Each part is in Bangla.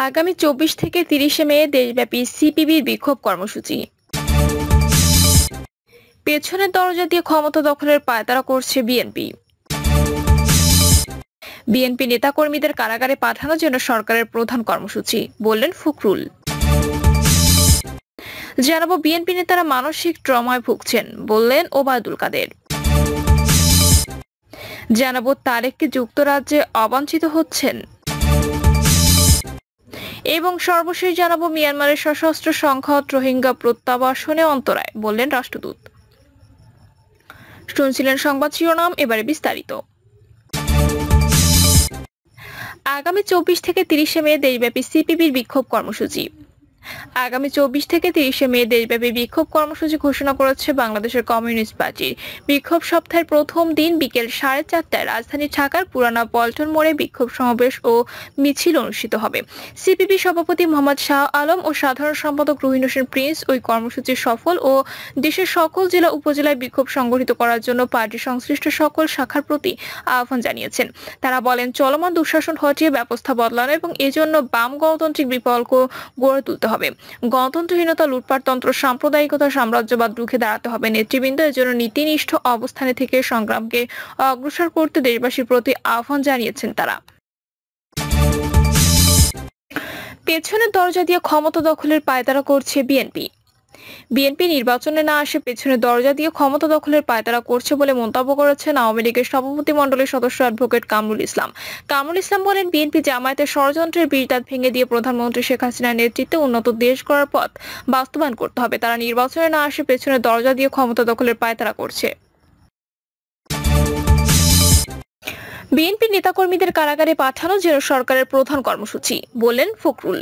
আগামী ২৪ থেকে ৩০ মে দেশব্যাপী সিপিবির বিক্ষোভ কর্মসূচি। পেছনের দরজা দিয়ে ক্ষমতা দখলের পায়তারা করছে বিএনপি। বিএনপি নেতাকর্মীদের কারাগারে পাঠানোর জন্য সরকারের প্রধান কর্মসূচি, বললেন ফখরুল। জানাবো বিএনপি নেতারা মানসিক ট্রমায় ভুগছেন, বললেন ওবায়দুল কাদের। জানাবো তারেককে যুক্তরাজ্যে অবাঞ্ছিত হচ্ছেন। এবং সর্বশেষ জানাবো মিয়ানমারের সশস্ত্র সংঘাত রোহিঙ্গা প্রত্যাবাসনে অন্তরায়, বললেন রাষ্ট্রদূত। শুনছিলেন সংবাদ শিরোনাম, এবারে বিস্তারিত। আগামী ২৪ থেকে ৩০ মে দেশব্যাপী সিপিবির বিক্ষোভ কর্মসূচি। আগামী ২৪ থেকে ৩০ মে দেশব্যাপী বিক্ষোভ কর্মসূচি ঘোষণা করেছে বাংলাদেশের কমিউনিস্ট পার্টির। বিক্ষোভ সপ্তাহের প্রথম দিন বিকেল ৪:৩০টায় রাজধানী ঢাকার পুরানা পল্টন মোড়ে বিক্ষোভ সমাবেশ ও মিছিল অনুষ্ঠিত হবে। সিপিবি সভাপতি মোহাম্মদ শাহ আলম ও সাধারণ সম্পাদক রুহিন হোসেন প্রিন্স ওই কর্মসূচির সফল ও দেশের সকল জেলা উপজেলায় বিক্ষোভ সংগঠিত করার জন্য পার্টি সংশ্লিষ্ট সকল শাখার প্রতি আহ্বান জানিয়েছেন। তারা বলেন, চলমান দুঃশাসন হটিয়ে ব্যবস্থা বদলানো এবং এজন্য বাম গণতান্ত্রিক বিকল্প গড়ে তুলতে হবে। গণতন্ত্রহীনতা, লুটপাটতন্ত্র, সাম্প্রদায়িকতা, সাম্রাজ্যবাদ রুখে দাঁড়াতে হবে নেতৃবৃন্দ। এজন্য নীতিনিষ্ঠ অবস্থানে থেকে সংগ্রামকে অগ্রসর করতে দেশবাসীর প্রতি আহ্বান জানিয়েছেন তারা। পেছনের দরজা দিয়ে ক্ষমতা দখলের পায়তারা করছে বিএনপি। বিএনপি নির্বাচনে না আসে পেছনের দরজা দিয়ে ক্ষমতা দখলের পায়তারা করছে বলে মন্তব্য করেছেন আওয়ামী লীগের সভাপতিমণ্ডলীর সদস্য অ্যাডভোকেট কামরুল ইসলাম। কামরুল ইসলাম বলেন, বিএনপি জামায়াতের ষড়যন্ত্রের বীজদাত ভেঙে দিয়ে প্রধানমন্ত্রী শেখ হাসিনার নেতৃত্বে উন্নত দেশ গড়ার পথ বাস্তবায়ন করতে হবে। তারা নির্বাচনে না আসে পেছনের দরজা দিয়ে ক্ষমতা দখলের পায়তারা করছে। বিএনপি নেতাকর্মীদের কারাগারে পাঠানো যেন সরকারের প্রধান কর্মসূচি, বললেন ফখরুল।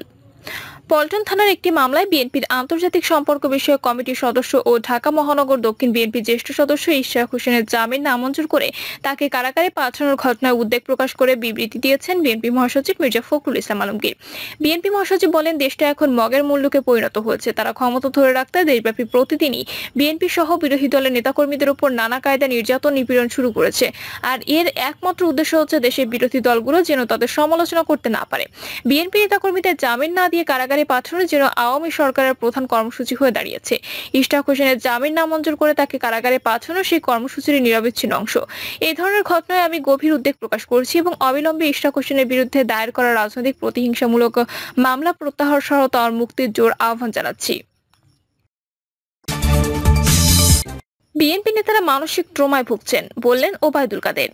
পল্টন থানার একটি মামলায় বিএনপির আন্তর্জাতিক সম্পর্ক বিষয়ক কমিটির সদস্য ও ঢাকা মহানগর দক্ষিণ বিএনপির জ্যেষ্ঠ সদস্য ইশরাক হোসেনের জামিন নামঞ্জুর করে তাকে কারাগারে পাঠানোর ঘটনায় উদ্বেগ প্রকাশ করে বিবৃতি দিয়েছেন বিএনপি মহাসচিব মির্জা ফখরুল ইসলাম আলমগীর। বিএনপি মহাসচিব বলেন, দেশটা এখন মগের মূল্যকে পরিণত হয়েছে। তারা ক্ষমতা ধরে রাখতে দেশব্যাপী প্রতিদিনই বিএনপি সহ বিরোধী দলের নেতাকর্মীদের উপর নানা কায়দা নির্যাতন নিপীড়ন শুরু করেছে। আর এর একমাত্র উদ্দেশ্য হচ্ছে দেশের বিরোধী দলগুলো যেন তাদের সমালোচনা করতে না পারে। বিএনপি নেতাকর্মীদের জামিন না দিয়ে কারাগারে পাঠানোর যেন আওয়ামী সরকারের প্রধান কর্মসূচি হয়ে দাঁড়িয়েছে। ইশরাক হোসেনের জামিন নামঞ্জুর করে তাকে কারাগারে পাঠানো সেই কর্মসূচির নিরবিচ্ছিন্ন অংশ। এই ধরনের ঘটনায় আমি গভীর উদ্বেগ প্রকাশ করছি এবং অবিলম্বে ইশরাক হোসেনের বিরুদ্ধে দায়ের করা রাজনৈতিক প্রতিহিংসামূলক মামলা প্রত্যাহার সহ তার মুক্তির জোর আহ্বান জানাচ্ছি। বিএনপি নেতারা মানসিক ট্রমায় ভুগছেন, বললেন ওবায়দুল কাদের।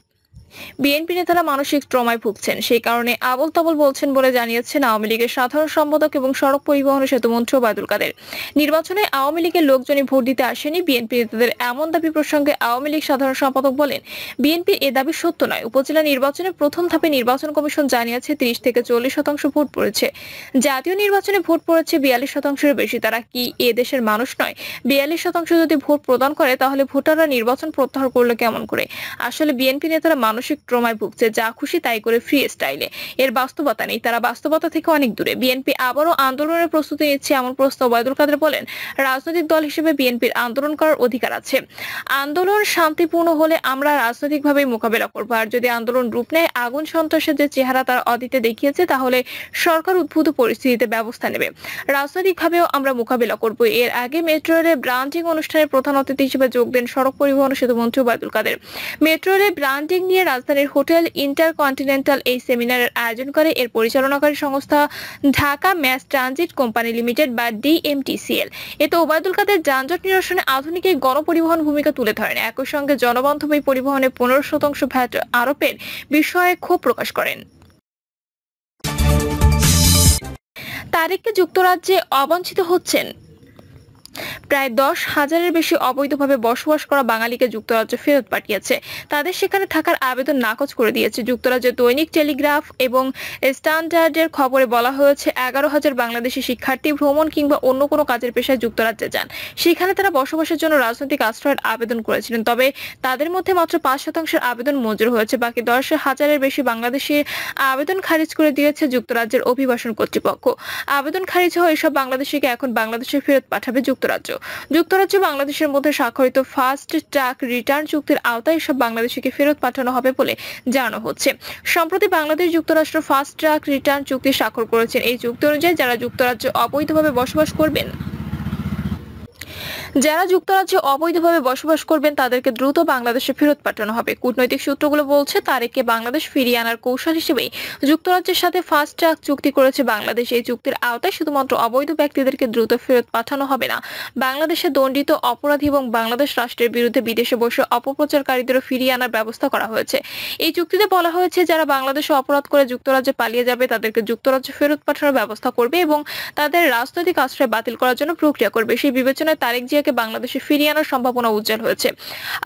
বিএনপি নেতারা মানসিক ট্রমায় ভুগছেন, সেই কারণে আবল তাবল বলছেন বলে জানিয়েছেন আওয়ামী লীগের সাধারণ সম্পাদক এবং সড়ক পরিবহন ও সেতুমন্ত্রী ওবায়দুল কাদের। নির্বাচনে আওয়ামী লীগের লোকজনই ভোট দিতে আসেনি। বিএনপি নেতাদের এমন দাবি প্রসঙ্গে আওয়ামী লীগ সাধারণ সম্পাদক বলেন, বিএনপির এ দাবি সত্য নয়। উপজেলা নির্বাচনে প্রথম ধাপে নির্বাচন কমিশন জানিয়েছে 30 থেকে 40% ভোট পড়েছে। জাতীয় নির্বাচনে ভোট পড়েছে 42%-এর বেশি। তারা কি এ দেশের মানুষ নয়? 42% যদি ভোট প্রদান করে তাহলে ভোটাররা নির্বাচন প্রত্যাহার করলো কেমন করে? আসলে বিএনপি নেতারা মানসিক ট্রমায় ভুগছে, যা খুশি তাই করে ফ্রি স্টাইলে। এর বাস্তবতা নেই, তারা বাস্তবতা থেকে অনেক দূরে। বিএনপি আবারও আন্দোলনের প্রস্তুতি নিচ্ছে এমন প্রশ্ন ওবায়দুল কাদের বলেন, রাজনৈতিক দল হিসেবে বিএনপির আন্দোলন করার অধিকার আছে। আন্দোলন শান্তিপূর্ণ হলে আমরা রাজনৈতিকভাবে মোকাবেলা করব। আর যদি আন্দোলন রূপ নেয় আগুন সন্ত্রাসের যে চেহারা তার অতীতে দেখিয়েছে, তাহলে সরকার উদ্ভূত পরিস্থিতিতে ব্যবস্থা নেবে। রাজনৈতিকভাবেও আমরা মোকাবেলা করব। এর আগে মেট্রো রেলের ব্র্যান্ডিং অনুষ্ঠানের প্রধান অতিথি হিসেবে যোগ দেন সড়ক পরিবহন ও সেতুমন্ত্রী ওবায়দুল কাদের। মেট্রো রেলের ব্র্যান্ডিং নিয়ে রাজধানীর হোটেল ইন্টারকন্টিনেন্টাল এই সেমিনারের আয়োজন করে। এর পরিচালনাকারী সংস্থা Dhaka mass transit company limited বা ডিএমটিসিএল। এতে ওবায়দুল কাদের যানজট নিরসনে আধুনিক এই গণপরিবহন ভূমিকা তুলে ধরেন। একই সঙ্গে জনবান্ধব এই পরিবহনে 15% ভ্যাট আরোপের বিষয়ে ক্ষোভ প্রকাশ করেন। তারেককে যুক্তরাজ্যে অবাঞ্ছিত হচ্ছেন। প্রায় 10,000-এর বেশি অবৈধভাবে বসবাস করা বাঙালিকে যুক্তরাজ্য ফেরত পাঠিয়েছে। তাদের সেখানে থাকার আবেদন নাকচ করে দিয়েছে। যুক্তরাজ্যের দৈনিক টেলিগ্রাফ এবং স্ট্যান্ডার্ডের খবরে বলা হয়েছে, 11,000 বাংলাদেশি শিক্ষার্থী ভ্রমণ কিংবা অন্য কোনো কাজের পেশায় যুক্তরাজ্যে যান। সেখানে তারা বসবাসের জন্য রাজনৈতিক আশ্রয়ের আবেদন করেছিলেন। তবে তাদের মধ্যে মাত্র 5%-এর আবেদন মঞ্জুর হয়েছে। বাকি 10,000-এর বেশি বাংলাদেশি আবেদন খারিজ করে দিয়েছে যুক্তরাজ্যের অভিবাসন কর্তৃপক্ষ। আবেদন খারিজ হওয়া এসব বাংলাদেশিকে এখন বাংলাদেশে ফেরত পাঠাবে যুক্তরাজ্য। যুক্তরাজ্য। যুক্তরাজ্য বাংলাদেশের মধ্যে স্বাক্ষরিত ফাস্ট ট্র্যাক রিটার্ন চুক্তির আওতায় এসব বাংলাদেশিকে ফেরত পাঠানো হবে বলে জানানো হচ্ছে। সম্প্রতি বাংলাদেশ যুক্তরাষ্ট্র ফাস্ট ট্র্যাক রিটার্ন চুক্তি স্বাক্ষর করেছেন। এই চুক্তি অনুযায়ী যারা যুক্তরাজ্যে অবৈধভাবে বসবাস করবেন তাদেরকে দ্রুত বাংলাদেশে ফেরত পাঠানো হবে। কূটনৈতিক সূত্রগুলো বলছে তারেককে বাংলাদেশ ফিরিয়ে আনার কৌশল হিসেবেই যুক্তরাজ্যের সাথে ফাস্ট ট্র্যাক চুক্তি করেছে বাংলাদেশ। এই চুক্তির আওতায় শুধুমাত্র অবৈধ ব্যক্তিদেরকে দ্রুত ফেরত পাঠানো হবে না, বাংলাদেশে দণ্ডিত অপরাধী এবং বাংলাদেশ রাষ্ট্রের বিরুদ্ধে বিদেশে বসে অপপ্রচারকারীদেরও ফিরিয়ে আনার ব্যবস্থা করা হয়েছে। এই চুক্তিতে বলা হয়েছে যারা বাংলাদেশে অপরাধ করে যুক্তরাজ্যে পালিয়ে যাবে তাদেরকে যুক্তরাজ্য ফেরত পাঠানোর ব্যবস্থা করবে এবং তাদের রাজনৈতিক আশ্রয় বাতিল করার জন্য প্রক্রিয়া করবে। সেই বিবেচনায় তারেক জিয়াকে বাংলাদেশে ফিরিয়ে আনার সম্ভাবনা উজ্জ্বল হয়েছে।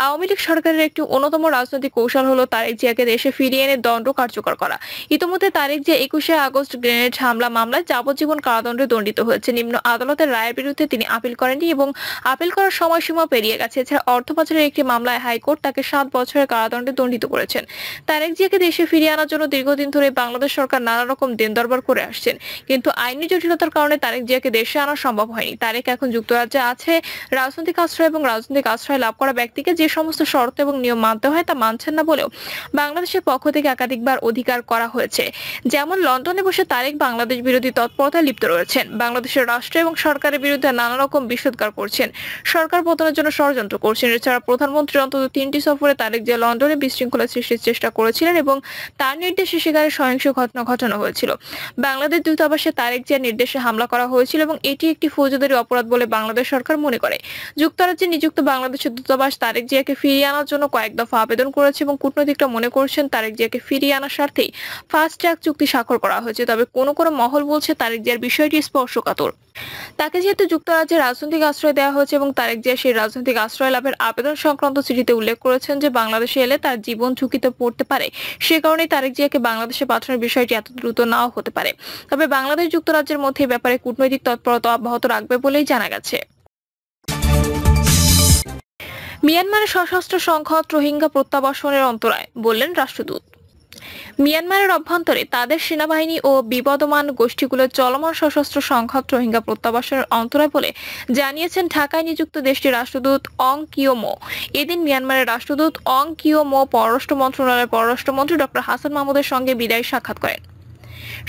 আওয়ামী লীগ সরকারের একটি অন্যতম রাজনৈতিক কৌশল হলো তারেক জিয়াকে দেশে ফিরিয়ে এনে দণ্ড কার্যকর করা। ইতিমধ্যে তারেক জিয়া 21শে আগস্ট গ্রেনেড হামলা মামলায় যাবজ্জীবন কারাদণ্ডে দণ্ডিত হয়েছে। নিম্ন আদালতের রায়ের বিরুদ্ধে তিনি আপিল করেননি এবং আপিল করার সময়সীমা পেরিয়ে গেছে। এছাড়া অর্থ পাচারের একটি মামলায় হাইকোর্ট তাকে 7 বছরের কারাদণ্ডে দণ্ডিত করেছেন। তারেক জিয়াকে দেশে ফিরিয়ে আনার জন্য দীর্ঘদিন ধরে বাংলাদেশ সরকার নানা রকম দেন দরবার করে আসছেন, কিন্তু আইনি জটিলতার কারণে তারেক জিয়াকে দেশে আনা সম্ভব হয়নি। তারেক এখন যুক্তরাজ্যে আছে। রাজনৈতিক আশ্রয় এবং রাজনৈতিক আশ্রয় লাভ করা ব্যক্তিকে যে সমস্ত শর্ত এবং নিয়ম মানতে হয় তা মানছেন না বলেও বাংলাদেশের পক্ষ থেকে একাধিকবার অধিকার করা হয়েছে। যেমন লন্ডনে বসে তারেক বাংলাদেশ বিরোধী তৎপরতায় লিপ্ত রয়েছেন, বাংলাদেশের রাষ্ট্র এবং সরকারের বিরুদ্ধে নানা রকম বিষোদ্গার করছেন, সরকার পতনের জন্য ষড়যন্ত্র করছেন। এছাড়া প্রধানমন্ত্রীর অন্তত 3টি সফরে তারেক যে লন্ডনে বিশৃঙ্খলা সৃষ্টির চেষ্টা করেছিলেন এবং তার নির্দেশে সেখানে সহিংস ঘটনা ঘটানো হয়েছিল। বাংলাদেশ দূতাবাসে তারেক জিয়ার নির্দেশে হামলা করা হয়েছিল এবং এটি একটি ফৌজদারি অপরাধ বলে বাংলাদেশ সরকার মনে করে। যুক্তরাজ্যে নিযুক্ত বাংলাদেশের দূতাবাস তারেক জিয়াকে ফিরিয়ে আনার জন্য কয়েক দফা আবেদন করেছে এবং কূটনৈতিকরা মনে করছেন তারেক জিয়াকে ফিরিয়ে আনার স্বার্থেই ফাস্ট ট্র্যাক চুক্তি স্বাক্ষর করা হয়েছে। তবে কোনো কোনো মহল বলছে তারেক জিয়ার বিষয়টি স্পর্শকাতর। তাকে যেহেতু যুক্তরাজ্যে রাজনৈতিক আশ্রয় দেওয়া হয়েছে এবং তারেক জিয়া সেই রাজনৈতিক আশ্রয় লাভের আবেদন সংক্রান্ত চিঠিতে উল্লেখ করেছেন যে বাংলাদেশে এলে তার জীবন ঝুঁকিতে পড়তে পারে, সে কারণেই তারেক জিয়াকে বাংলাদেশে পাঠানোর বিষয়টি এত দ্রুত নাও হতে পারে। তবে বাংলাদেশ যুক্তরাজ্যের মধ্যে এই ব্যাপারে কূটনৈতিক তৎপরতা অব্যাহত রাখবে বলেই জানা গেছে। মিয়ানমারের সশস্ত্র সংহত রোহিঙ্গা প্রত্যাবাসনের অন্তরায়, বললেন রাষ্ট্রদূত। মিয়ানমারের অভ্যন্তরে তাদের সেনাবাহিনী ও বিবদমান গোষ্ঠীগুলোর চলমান সশস্ত্র সংঘাত রোহিঙ্গা প্রত্যাবাসনের অন্তরায় বলে জানিয়েছেন ঢাকায় নিযুক্ত দেশটির রাষ্ট্রদূত অং কিও মো। এদিন মিয়ানমারের রাষ্ট্রদূত অং কিও মো পররাষ্ট্র মন্ত্রণালয়ের পররাষ্ট্রমন্ত্রী ডক্টর হাসান মাহমুদের সঙ্গে বিদায়ী সাক্ষাৎ করেন।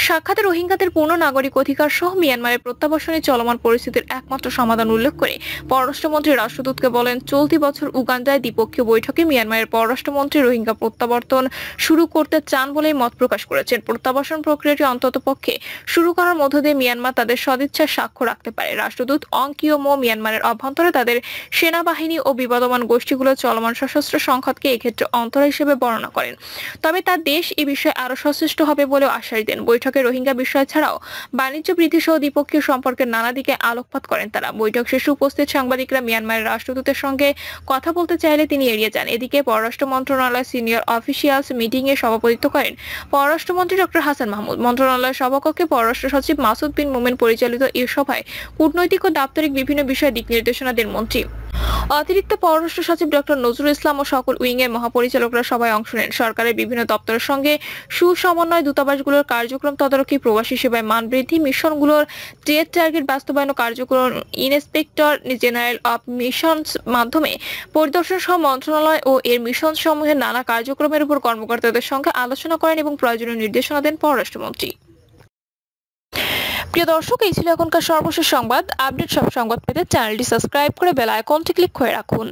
সাক্ষাতে রোহিঙ্গাদের পূর্ণ নাগরিক অধিকার সহ মিয়ানমারের প্রত্যাবাসনে চলমান পরিস্থিতির একমাত্র সমাধান উল্লেখ করে পররাষ্ট্রমন্ত্রী রাষ্ট্রদূতকে বলেন, চলতি বছর উগান্ডায় দ্বিপক্ষীয় বৈঠকে মিয়ানমারের পররাষ্ট্রমন্ত্রী রোহিঙ্গা প্রত্যাবর্তন শুরু করতে চান বলেই মত প্রকাশ করেছেন। প্রত্যাবাসন প্রক্রিয়াটি অন্ততপক্ষে শুরু করার মধ্য দিয়ে মিয়ানমার তাদের সদিচ্ছার সাক্ষ্য রাখতে পারে। রাষ্ট্রদূত অং কিও মো মিয়ানমারের অভ্যন্তরে তাদের সেনাবাহিনী ও বিবদমান গোষ্ঠীগুলোর চলমান সশস্ত্র সংঘাতকে এক্ষেত্রে অন্তরায় হিসেবে বর্ণনা করেন। তবে তার দেশ এ বিষয়ে আরো সচেষ্ট হবে বলেও আশ্বাস দেন। বৈঠকে রোহিঙ্গা বিষয় ছাড়াও বাণিজ্য বৃদ্ধি সহ দ্বিপক্ষীয় সম্পর্কের নানা দিকে আলোকপাত করেন তারা। বৈঠক শেষে উপস্থিত সাংবাদিকরা মিয়ানমারের রাষ্ট্রদূতের সঙ্গে কথা বলতে চাইলে তিনি এড়িয়ে যান। এদিকে পররাষ্ট্র মন্ত্রণালয়ের সিনিয়র অফিসিয়ালস মিটিং এ সভাপতিত্ব করেন পররাষ্ট্রমন্ত্রী ডক্টর হাসান মাহমুদ। মন্ত্রণালয়ের সভাকক্ষে পররাষ্ট্র সচিব মাসুদ বিন মোমেন পরিচালিত এই সভায় কূটনৈতিক ও দাপ্তরিক বিভিন্ন বিষয়ে দিক নির্দেশনা দেন মন্ত্রী। অতিরিক্ত পররাষ্ট্র সচিব ডক্টর নজরুল ইসলাম ও সকল উইং এর মহাপরিচালকরা সভায় অংশ নেন। সরকারের বিভিন্ন দপ্তরের সঙ্গে সুসমন্বয়, দূতাবাসগুলোর কার্যক্রম তদারকি, প্রবাসী সেবায় মান বৃদ্ধি, মিশনগুলোর ট্রেড টার্গেট বাস্তবায়ন ও কার্যক্রম ইন্সপেক্টর জেনারেল অব মিশনস মাধ্যমে পরিদর্শন সহ মন্ত্রণালয় ও এর মিশন সমূহের নানা কার্যক্রমের উপর কর্মকর্তাদের সঙ্গে আলোচনা করেন এবং প্রয়োজনীয় নির্দেশনা দেন পররাষ্ট্রমন্ত্রী। প্রিয় দর্শক, এই ছিল এখনকার সর্বশেষ সংবাদ। আপডেট সব সংবাদ পেতে চ্যানেলটি সাবস্ক্রাইব করে বেল আইকনটি ক্লিক করে রাখুন।